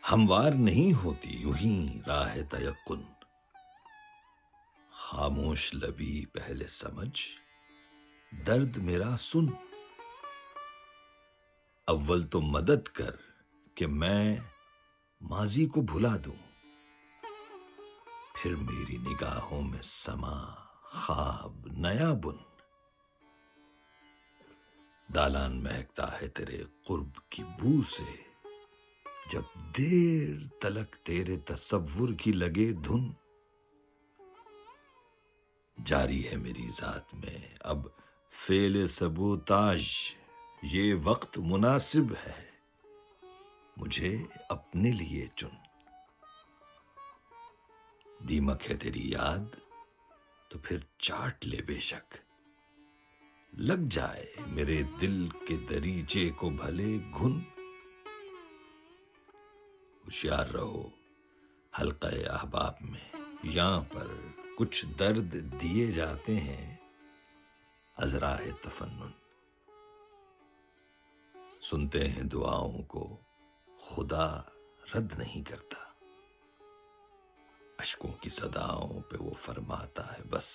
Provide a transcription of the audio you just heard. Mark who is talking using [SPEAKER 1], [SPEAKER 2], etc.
[SPEAKER 1] ہموار نہیں ہوتی یوں ہی راہ تیقن، خاموش لبی پہلے سمجھ درد میرا سن، اول تو مدد کر کہ میں ماضی کو بھلا دوں، پھر میری نگاہوں میں سما خواب نیا بن، دالان مہکتا ہے تیرے قرب کی بو سے، جب دیر تلک تیرے تصور کی لگے دھن، جاری ہے میری ذات میں اب فعل سبوتاژ، یہ وقت مناسب ہے مجھے اپنے لیے چن، دیمک ہے تیری یاد تو پھر چاٹ لے بے شک، لگ جائے میرے دل کے دریچے کو بھلے گھن، ہوشیار رہو حلقہ احباب میں، یہاں پر کچھ درد دیے جاتے ہیں ازراہ تفنن، سنتے ہیں دعاؤں کو خدا رد نہیں کرتا، اشکوں کی صداؤں پہ وہ فرماتا ہے بس